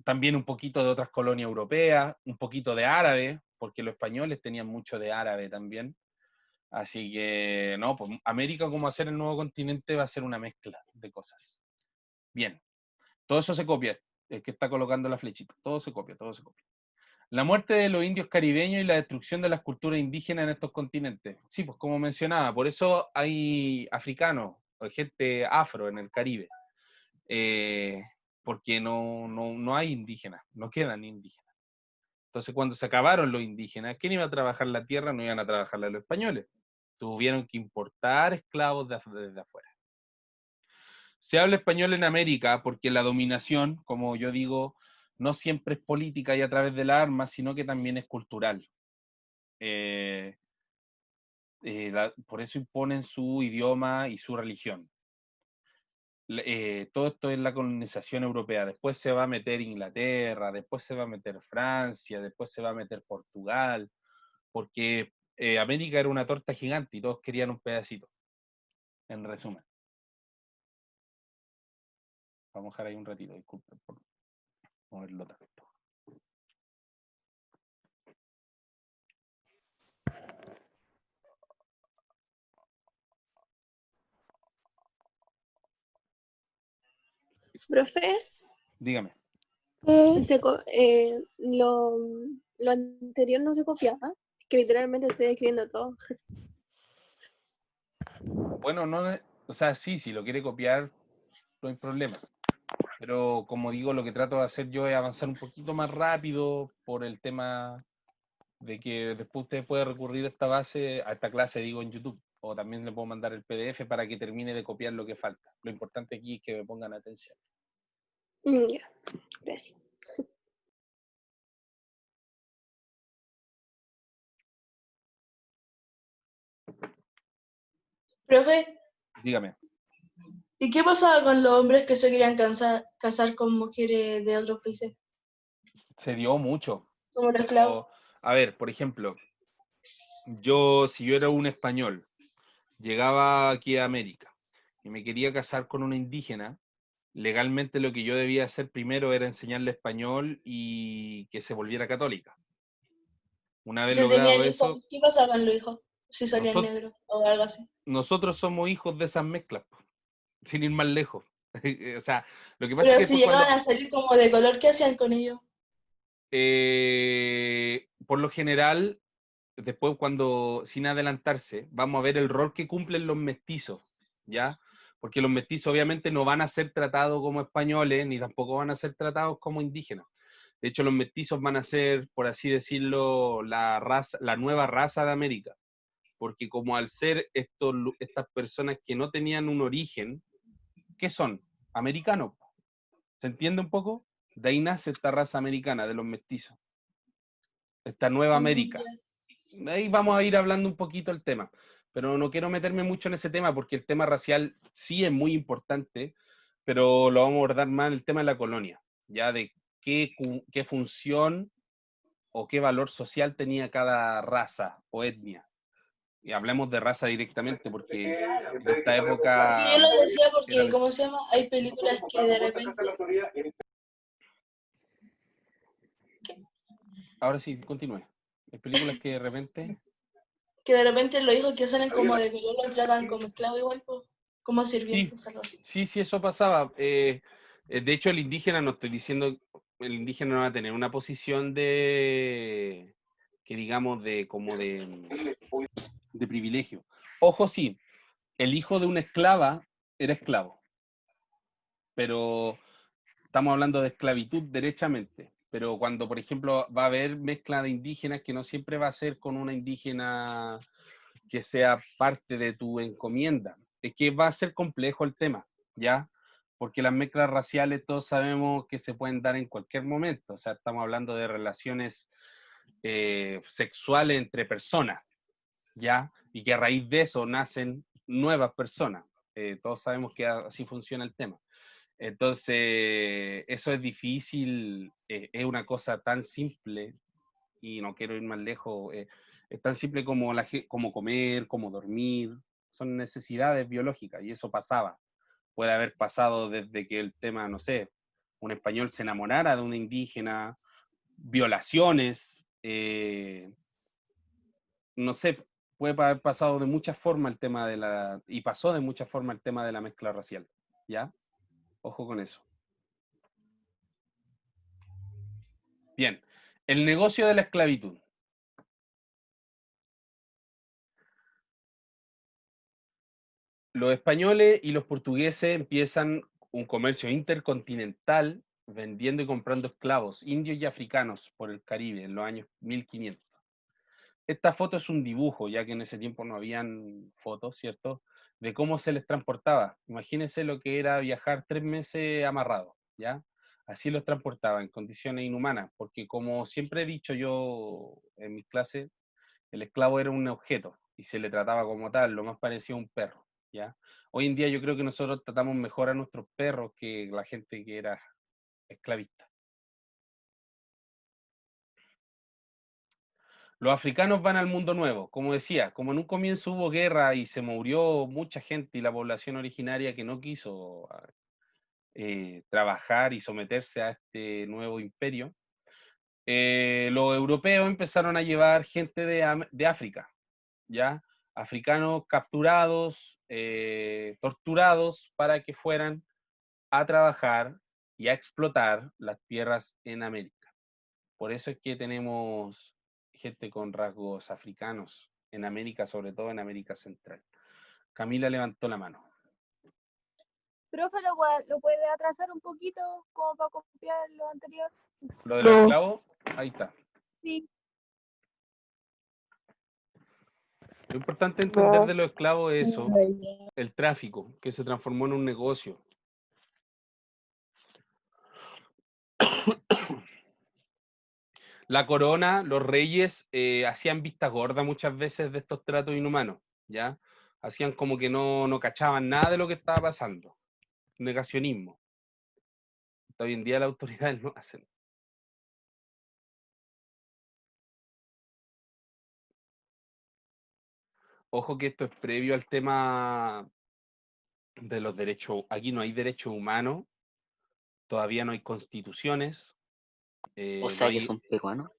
también un poquito de otras colonias europeas, un poquito de árabe, porque los españoles tenían mucho de árabe también. Así que, no, pues América como hacer el nuevo continente va a ser una mezcla de cosas. Bien, todo eso se copia, el que está colocando la flechita, todo se copia, todo se copia. La muerte de los indios caribeños y la destrucción de las culturas indígenas en estos continentes. Sí, pues como mencionaba, por eso hay africanos, o gente afro en el Caribe, eh, porque no hay indígenas, no quedan indígenas. Entonces cuando se acabaron los indígenas, ¿quién iba a trabajar la tierra? No iban a trabajarla los españoles. Tuvieron que importar esclavos desde afuera. Se habla español en América porque la dominación, como yo digo, no siempre es política y a través de las armas, sino que también es cultural. Por eso imponen su idioma y su religión. Todo esto es la colonización europea. Después se va a meter Inglaterra, después se va a meter Francia, después se va a meter Portugal, porque América era una torta gigante y todos querían un pedacito, en resumen. Vamos a dejar ahí un ratito, disculpen por moverlo tanto. Profe, Dígame. lo anterior no se copiaba. Que literalmente estoy escribiendo todo. Bueno, no, o sea, sí, si lo quiere copiar, no hay problema. Pero como digo, lo que trato de hacer yo es avanzar un poquito más rápido por el tema de que después usted puede recurrir a esta base, a esta clase, digo, en YouTube. O también le puedo mandar el PDF para que termine de copiar lo que falta. Lo importante aquí es que me pongan atención. Ya, gracias. Profe, Dígame. ¿y qué pasaba con los hombres que se querían casar con mujeres de otros países? Se dio mucho. Como los esclavos. A ver, por ejemplo, si yo era un español, llegaba aquí a América y me quería casar con una indígena, legalmente lo que yo debía hacer primero era enseñarle español y que se volviera católica. Una vez Si tenían logrado hijos, eso, ¿qué pasaba con los hijos? Si salían nosotros, negros o algo así. nosotros somos hijos de esas mezclas, po, sin ir más lejos. O sea, lo que pasa es Pero que si después llegaban a salir como de color, ¿qué hacían con ellos? por lo general, después cuando, sin adelantarse, vamos a ver el rol que cumplen los mestizos, ¿ya? Porque los mestizos obviamente no van a ser tratados como españoles, ni tampoco van a ser tratados como indígenas. De hecho, los mestizos van a ser, por así decirlo, la nueva raza de América. Porque como al ser estas personas que no tenían un origen, ¿qué son? Americanos. ¿Se entiende un poco? De ahí nace esta raza americana de los mestizos. Esta nueva América. Ahí vamos a ir hablando un poquito el tema, pero no quiero meterme mucho en ese tema porque el tema racial sí es muy importante, pero lo vamos a abordar más en el tema de la colonia, ya de qué función o qué valor social tenía cada raza o etnia. Y hablemos de raza directamente porque de esta Sí, época yo lo decía era porque, ¿cómo se llama? Hay películas que de repente, ahora sí, continúe. Hay películas que de repente... los hijos que salen como de color los tratan como esclavos igual, pues, como Sí, sirvientes, algo así. sí, eso pasaba. De hecho, el indígena, no estoy diciendo, el indígena no va a tener una posición que digamos, de privilegio. Ojo, sí, el hijo de una esclava era esclavo, pero estamos hablando de esclavitud derechamente. Pero cuando, por ejemplo, va a haber mezcla de indígenas, que no siempre va a ser con una indígena que sea parte de tu encomienda. Es que va a ser complejo el tema, ¿ya? Porque las mezclas raciales todos sabemos que se pueden dar en cualquier momento. O sea, estamos hablando de relaciones sexuales entre personas, ¿ya? Y que a raíz de eso nacen nuevas personas. Todos sabemos que así funciona el tema. Entonces, eso es difícil, es una cosa tan simple, y no quiero ir más lejos, es tan simple como, como comer, como dormir, son necesidades biológicas, y eso pasaba. Puede haber pasado desde que el tema, no sé, un español se enamorara de una indígena, violaciones, no sé, puede haber pasado de muchas formas el tema y pasó de muchas formas el tema de la mezcla racial, ¿ya? Ojo con eso. Bien, el negocio de la esclavitud. Los españoles y los portugueses empiezan un comercio intercontinental vendiendo y comprando esclavos indios y africanos por el Caribe en los años 1500. Esta foto es un dibujo, ya que en ese tiempo no habían fotos, ¿cierto? De cómo se les transportaba. Imagínense lo que era viajar 3 meses amarrado, ¿ya? Así los transportaba en condiciones inhumanas, porque como siempre he dicho yo en mis clases, el esclavo era un objeto y se le trataba como tal, lo más parecido a un perro, ¿ya? Hoy en día yo creo que nosotros tratamos mejor a nuestros perros que la gente que era esclavista. Los africanos van al mundo nuevo, como decía, como en un comienzo hubo guerra y se murió mucha gente y la población originaria que no quiso trabajar y someterse a este nuevo imperio, los europeos empezaron a llevar gente de África, ¿ya? Africanos capturados, torturados para que fueran a trabajar y a explotar las tierras en América. Por eso es que tenemos gente con rasgos africanos, en América, sobre todo en América Central. Camila levantó la mano. Profe, ¿lo puede atrasar un poquito como para copiar lo anterior? Lo de los esclavos, ahí está. Sí. Lo importante entender de los esclavos es eso, el tráfico, que se transformó en un negocio. La corona, los reyes hacían vista gorda muchas veces de estos tratos inhumanos, ¿ya? Hacían como que no cachaban nada de lo que estaba pasando. Negacionismo. Hoy en día las autoridades no hacen. Ojo que esto es previo al tema de los derechos. Aquí no hay derechos humanos, todavía no hay constituciones. O sea no que hay... son peruanos.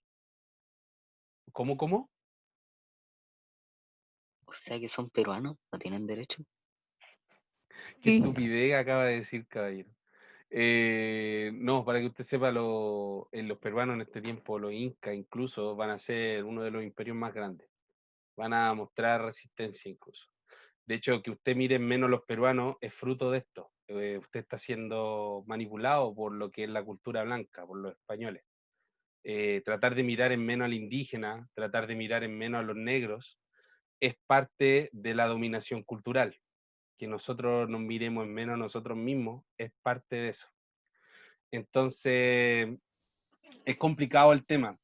¿Cómo? O sea que son peruanos, no tienen derecho. Qué estupidez acaba de decir, caballero. No, para que usted sepa, los peruanos en este tiempo, los incas incluso, van a ser uno de los imperios más grandes. Van a mostrar resistencia incluso. De hecho, que usted mire menos los peruanos es fruto de esto. Usted está siendo manipulado por lo que es la cultura blanca, por los españoles. Tratar de mirar en menos al indígena, tratar de mirar en menos a los negros, es parte de la dominación cultural. Que nosotros nos miremos en menos a nosotros mismos, es parte de eso. Entonces, es complicado el tema.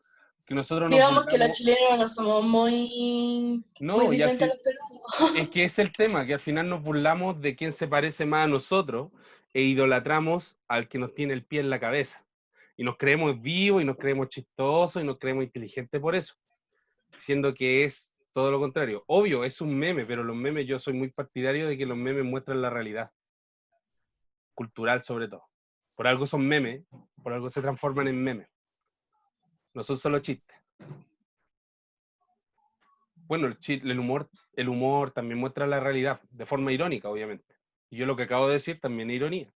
Que nosotros nos Digamos que los burlamos- chilenos no somos muy No, y al diferentes a fin- los peruanos. es que es el tema, que al final nos burlamos de quién se parece más a nosotros e idolatramos al que nos tiene el pie en la cabeza. Y nos creemos vivos, y nos creemos chistosos, y nos creemos inteligentes por eso. Siendo que es todo lo contrario. Obvio, es un meme, pero los memes, yo soy muy partidario de que los memes muestran la realidad. Cultural sobre todo. Por algo son memes, por algo se transforman en memes. No son solo chistes. Bueno, el humor también muestra la realidad, de forma irónica, obviamente. Y yo lo que acabo de decir también es ironía.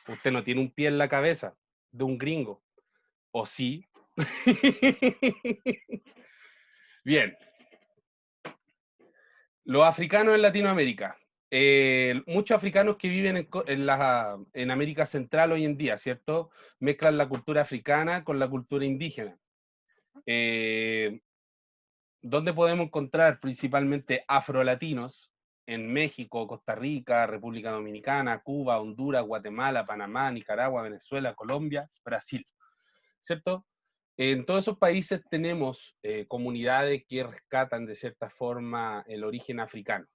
Usted no tiene un pie en la cabeza de un gringo. ¿O sí? Bien. Los africanos en Latinoamérica. Muchos africanos que viven en América Central hoy en día, ¿cierto? Mezclan la cultura africana con la cultura indígena. ¿Dónde podemos encontrar principalmente afrolatinos? En México, Costa Rica, República Dominicana, Cuba, Honduras, Guatemala, Panamá, Nicaragua, Venezuela, Colombia, Brasil, ¿cierto? En todos esos países tenemos comunidades que rescatan de cierta forma el origen africano.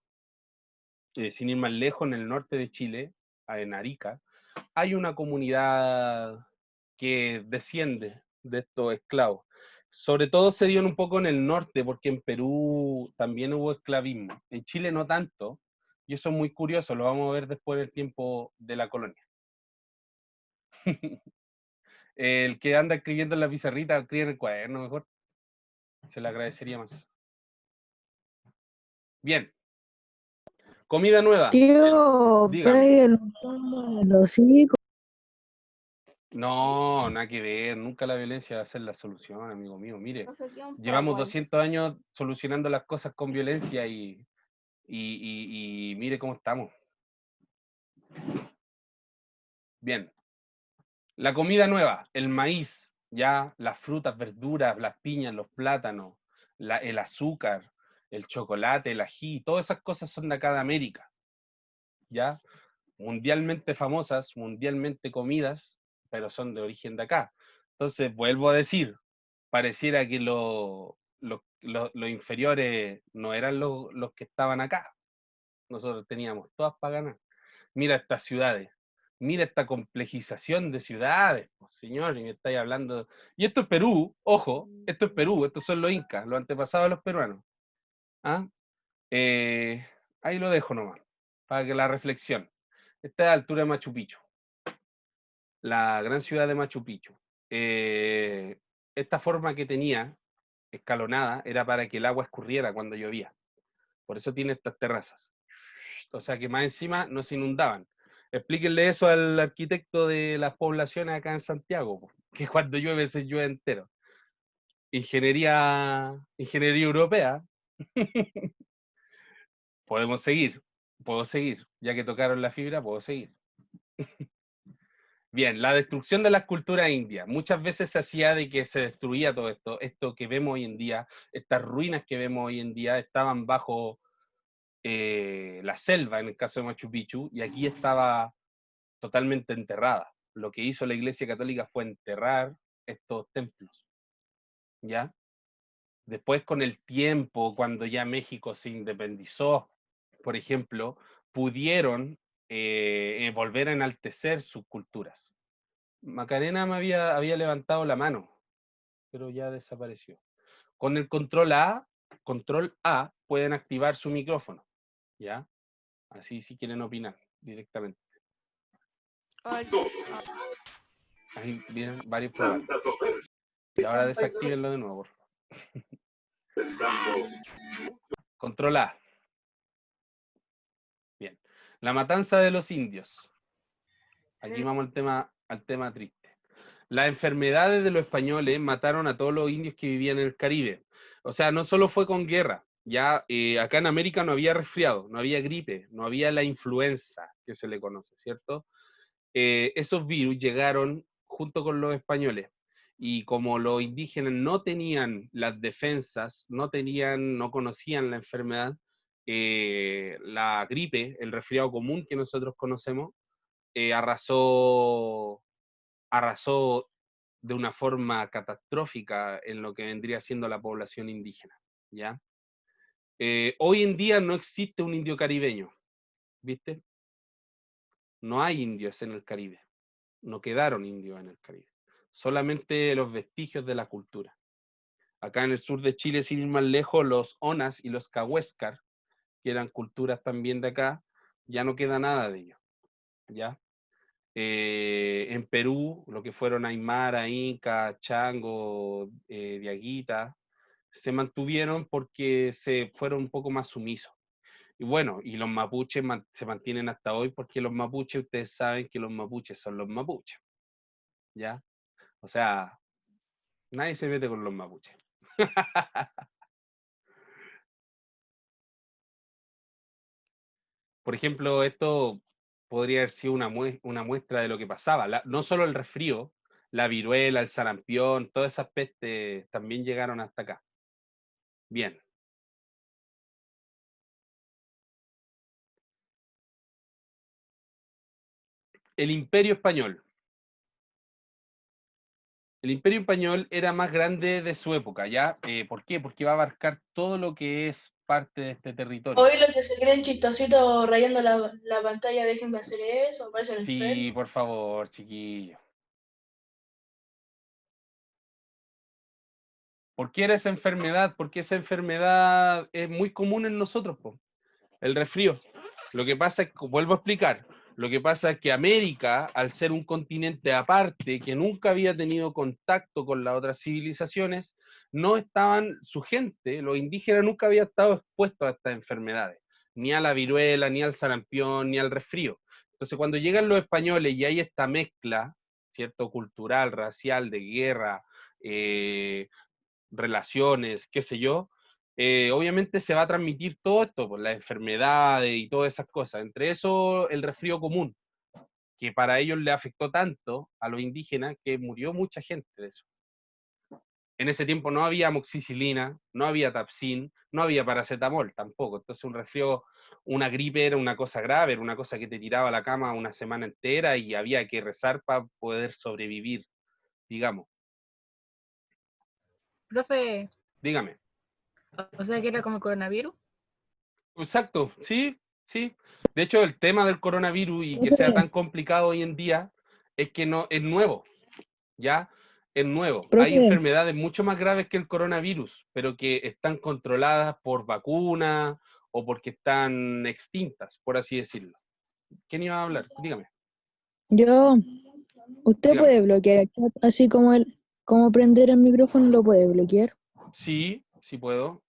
Sin ir más lejos, en el norte de Chile, en Arica, hay una comunidad que desciende de estos esclavos. Sobre todo se dio un poco en el norte, porque en Perú también hubo esclavismo. En Chile no tanto, y eso es muy curioso, lo vamos a ver después del tiempo de la colonia. El que anda escribiendo en la pizarrita, escribe en el cuaderno mejor. Se le agradecería más. Bien. Comida nueva. Tío, Dígame. pégale un tono en los hocico. No, nada que ver. Nunca la violencia va a ser la solución, amigo mío. Mire, Profe, ¿qué un llevamos PowerPoint? 200 años solucionando las cosas con violencia y mire cómo estamos. Bien. La comida nueva, el maíz, ya las frutas, verduras, las piñas, los plátanos, el azúcar, el chocolate, el ají, todas esas cosas son de acá de América. ¿Ya? Mundialmente famosas, mundialmente comidas, pero son de origen de acá. Entonces, vuelvo a decir, pareciera que los inferiores no eran los que estaban acá. Nosotros teníamos todas para ganar. Mira estas ciudades, mira esta complejización de ciudades, pues, señor, y me estáis hablando... Y esto es Perú, ojo, esto es Perú, estos son los incas, los antepasados de los peruanos. ¿Ah? Ahí lo dejo nomás, para que la reflexión. Esta es la altura de Machu Picchu, la gran ciudad de Machu Picchu. Esta forma que tenía, escalonada, era para que el agua escurriera cuando llovía. Por eso tiene estas terrazas. O sea que más encima no se inundaban. Explíquenle eso al arquitecto de las poblaciones acá en Santiago, que cuando llueve se llueve entero. ingeniería europea. Podemos seguir, puedo seguir, ya que tocaron la fibra, puedo seguir. Bien, la destrucción de las culturas indias. Muchas veces se hacía de que se destruía todo esto. Esto que vemos hoy en día, estas ruinas que vemos hoy en día, estaban bajo la selva, en el caso de Machu Picchu, y aquí estaba totalmente enterrada. Lo que hizo la Iglesia Católica fue enterrar estos templos, ¿ya? Después, con el tiempo, cuando ya México se independizó, por ejemplo, pudieron volver a enaltecer sus culturas. Macarena había levantado la mano, pero ya desapareció. Con el control A, pueden activar su micrófono, ¿ya? Así si quieren opinar directamente. Ahí vienen varios programas. Y ahora desactívenlo de nuevo, por favor. Control A. Bien. La matanza de los indios. Aquí vamos al tema triste. Las enfermedades de los españoles mataron a todos los indios que vivían en el Caribe. O sea, no solo fue con guerra. Ya acá en América no había resfriado, no había gripe, no había la influenza que se le conoce, ¿cierto? Esos virus llegaron junto con los españoles. Y como los indígenas no tenían las defensas, no conocían la enfermedad, la gripe, el resfriado común que nosotros conocemos, arrasó de una forma catastrófica en lo que vendría siendo la población indígena, ¿ya? Hoy en día no existe un indio caribeño, ¿viste? No hay indios en el Caribe, no quedaron indios en el Caribe, solamente los vestigios de la cultura. Acá en el sur de Chile, sin ir más lejos, los Onas y los Cahuéscar, que eran culturas también de acá, ya no queda nada de ellos, ¿ya? En Perú, lo que fueron Aymara, Inca, Chango, Diaguita, se mantuvieron porque se fueron un poco más sumisos. Y bueno, y los mapuches se mantienen hasta hoy porque los mapuches, ustedes saben que los mapuches son los mapuches, ¿ya? O sea, nadie se mete con los mapuches. Por ejemplo, esto podría haber sido una muestra de lo que pasaba. No solo el resfrío, la viruela, el sarampión, todas esas pestes también llegaron hasta acá. Bien. El Imperio Español. El Imperio Español era más grande de su época, ¿ya? ¿Por qué? Porque va a abarcar todo lo que es parte de este territorio. Hoy los que se creen chistositos rayando la pantalla, dejen de hacer eso, parecen Sí, enfermos. por favor, chiquillo. ¿Por qué era esa enfermedad? Porque esa enfermedad es muy común en nosotros, po. El resfrío. Lo que pasa es que, vuelvo a explicar, lo que pasa es que América, al ser un continente aparte, que nunca había tenido contacto con las otras civilizaciones, no estaban, su gente, los indígenas, nunca había estado expuestos a estas enfermedades, ni a la viruela, ni al sarampión, ni al resfrío. Entonces, cuando llegan los españoles y hay esta mezcla, ¿cierto?, cultural, racial, de guerra, relaciones, qué sé yo, obviamente se va a transmitir todo esto, pues, las enfermedades y todas esas cosas. Entre eso, el resfrío común, que para ellos le afectó tanto a los indígenas que murió mucha gente de eso. En ese tiempo no había amoxicilina, no había Tapsin, no había paracetamol tampoco. Entonces un resfrío, una gripe era una cosa grave, era una cosa que te tiraba a la cama una semana entera y había que rezar para poder sobrevivir, digamos. Profe, Dígame. o sea que era como el coronavirus. Exacto, sí, sí. De hecho, el tema del coronavirus y que sea tan complicado hoy en día es que no es nuevo, ¿ya? Es nuevo. Hay Profe, enfermedades mucho más graves que el coronavirus, pero que están controladas por vacunas o porque están extintas, por así decirlo. ¿Quién iba a hablar? Dígame, usted dígame. puede bloquear el chat, así como prender el micrófono lo puede bloquear. Sí, sí puedo.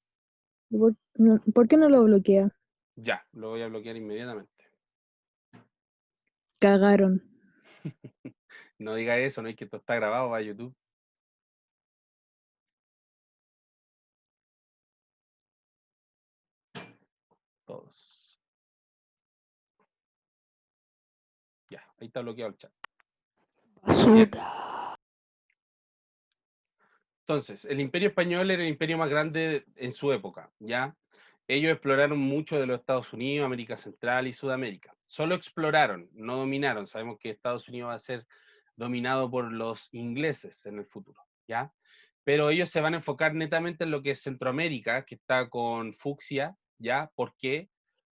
¿Por qué no lo bloquea? Ya, lo voy a bloquear inmediatamente. Cagaron. No diga eso, no es que esto está grabado para YouTube. Ya, ahí está bloqueado el chat. Basura. Entonces, el Imperio Español era el imperio más grande en su época, ¿ya? Ellos exploraron mucho de los Estados Unidos, América Central y Sudamérica. Solo exploraron, no dominaron. Sabemos que Estados Unidos va a ser dominado por los ingleses en el futuro, ¿ya? Pero ellos se van a enfocar netamente en lo que es Centroamérica, que está con Fucsia, ¿ya? ¿Por qué?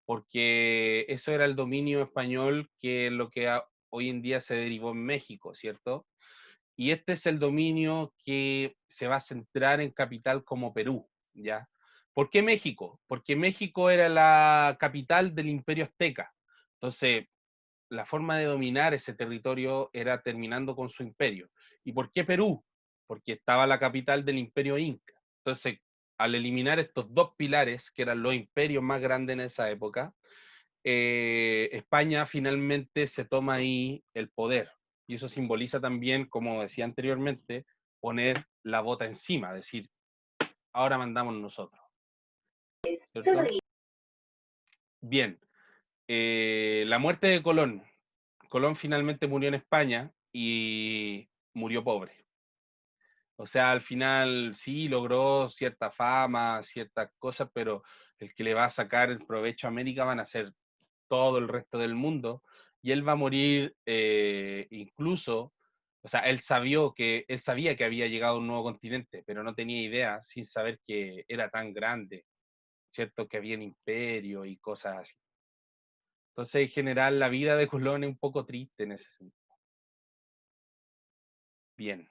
Porque eso era el dominio español que lo que hoy en día se derivó en México, ¿cierto? Y este es el dominio que se va a centrar en capital como Perú, ¿ya? ¿Por qué México? Porque México era la capital del Imperio Azteca. Entonces, la forma de dominar ese territorio era terminando con su imperio. ¿Y por qué Perú? Porque estaba la capital del Imperio Inca. Entonces, al eliminar estos dos pilares, que eran los imperios más grandes en esa época, España finalmente se toma ahí el poder. Y eso simboliza también, como decía anteriormente, poner la bota encima, decir, ahora mandamos nosotros. ¿Cierto? Bien, la muerte de Colón. Colón finalmente murió en España y murió pobre. O sea, al final sí logró cierta fama, ciertas cosas, pero el que le va a sacar el provecho a América van a ser todo el resto del mundo, y él va a morir incluso, o sea, él sabía que había llegado a un nuevo continente, pero no tenía idea, sin saber que era tan grande, ¿cierto? Que había un imperio y cosas así. Entonces, en general, la vida de Colón es un poco triste en ese sentido. Bien.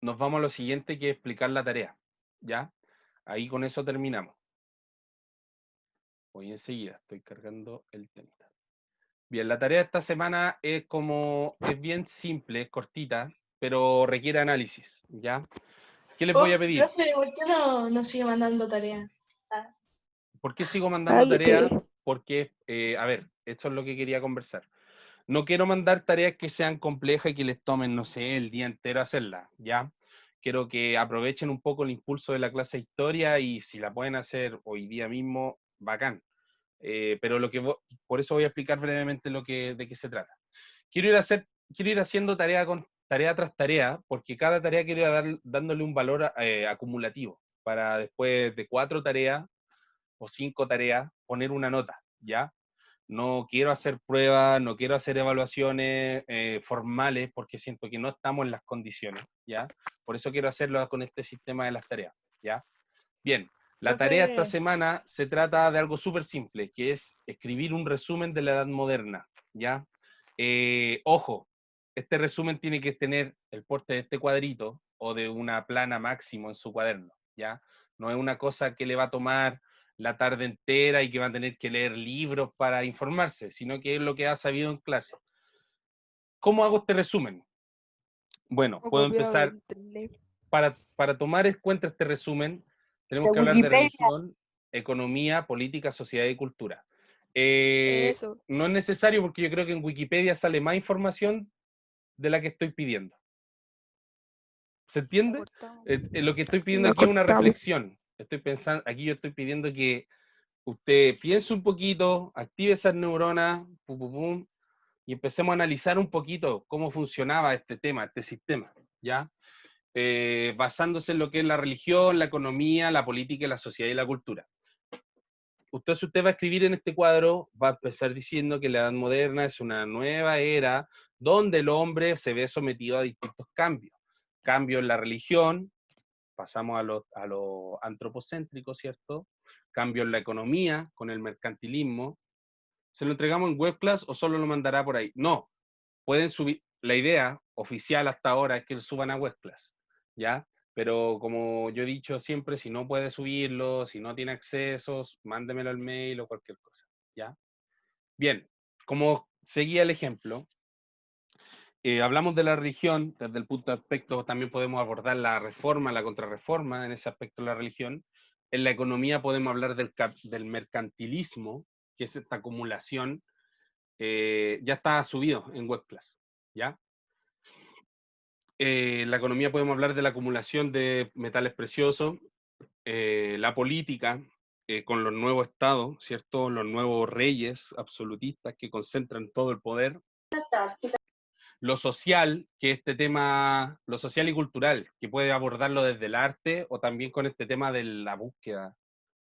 Nos vamos a lo siguiente, que es explicar la tarea, ¿ya? Ahí con eso terminamos. Voy enseguida, estoy cargando el tema. Bien, la tarea de esta semana es bien simple, es cortita, pero requiere análisis, ¿ya? ¿Qué les voy a pedir? Profe, ¿por qué no sigue mandando tareas? ¿Por qué sigo mandando Cállate. tareas? Porque, a ver, esto es lo que quería conversar. No quiero mandar tareas que sean complejas y que les tomen, no sé, el día entero hacerlas, ¿ya? Quiero que aprovechen un poco el impulso de la clase de historia y si la pueden hacer hoy día mismo, bacán. Pero por eso voy a explicar brevemente de qué se trata. Quiero ir haciendo tarea tras tarea, porque cada tarea quiero ir dándole un valor acumulativo, para después de 4 tareas o 5 tareas poner una nota, ¿ya? No quiero hacer pruebas, no quiero hacer evaluaciones formales, porque siento que no estamos en las condiciones, ¿ya? Por eso quiero hacerlo con este sistema de las tareas, ¿ya? Bien, la tarea esta semana se trata de algo súper simple, que es escribir un resumen de la Edad Moderna, ¿ya? Ojo, este resumen tiene que tener el porte de este cuadrito o de una plana máximo en su cuaderno, ¿ya? No es una cosa que le va a tomar la tarde entera y que va a tener que leer libros para informarse, sino que es lo que ha sabido en clase. ¿Cómo hago este resumen? Bueno, puedo empezar, para tomar en cuenta este resumen, tenemos que hablar de religión, economía, política, sociedad y cultura. Eso. No es necesario porque yo creo que en Wikipedia sale más información de la que estoy pidiendo. ¿Se entiende? Lo que estoy pidiendo aquí es una reflexión. Aquí yo estoy pidiendo que usted piense un poquito, active esas neuronas, pum, pum, pum, y empecemos a analizar un poquito cómo funcionaba este tema, este sistema, ¿ya? Basándose en lo que es la religión, la economía, la política, la sociedad y la cultura. Si usted va a escribir en este cuadro, va a empezar diciendo que la Edad Moderna es una nueva era donde el hombre se ve sometido a distintos cambios. Cambio en la religión, pasamos a lo antropocéntrico, ¿cierto? Cambio en la economía, con el mercantilismo. ¿Se lo entregamos en webclass o solo lo mandará por ahí? No, pueden subir. La idea oficial hasta ahora es que lo suban a webclass, ¿ya? Pero como yo he dicho siempre, si no puede subirlo, si no tiene accesos, mándemelo al mail o cualquier cosa, ¿ya? Bien, como seguía el ejemplo, hablamos de la religión, desde el punto de aspecto también podemos abordar la reforma, la contrarreforma en ese aspecto de la religión. En la economía podemos hablar del mercantilismo, que es esta acumulación, ya está subido en webclass, ¿ya? La economía podemos hablar de la acumulación de metales preciosos, la política, con los nuevos estados, ¿cierto? Los nuevos reyes absolutistas que concentran todo el poder. Lo social, que este tema, lo social y cultural, que puede abordarlo desde el arte o también con este tema de la búsqueda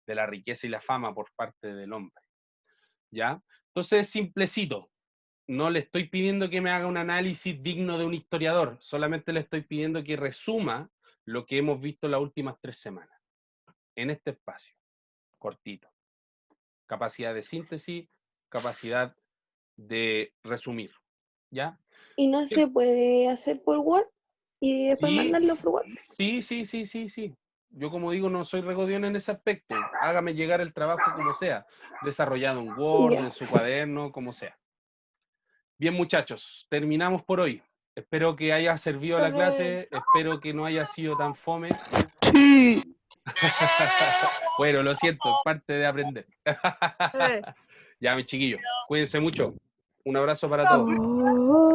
de la riqueza y la fama por parte del hombre, ¿ya? Entonces, simplecito, no le estoy pidiendo que me haga un análisis digno de un historiador, solamente le estoy pidiendo que resuma lo que hemos visto las últimas 3 semanas, en este espacio, cortito. Capacidad de síntesis, capacidad de resumir, ¿ya? ¿Y no se puede hacer por Word? ¿Y después Sí, mandarlo por Word? sí. Yo, como digo, no soy regodión en ese aspecto. Hágame llegar el trabajo como sea, desarrollado en Word, Ya. en su cuaderno, como sea. Bien, muchachos, terminamos por hoy. Espero que haya servido la clase, espero que no haya sido tan fome. Bueno, lo siento, es parte de aprender. Ya, mis chiquillos, cuídense mucho. Un abrazo para todos.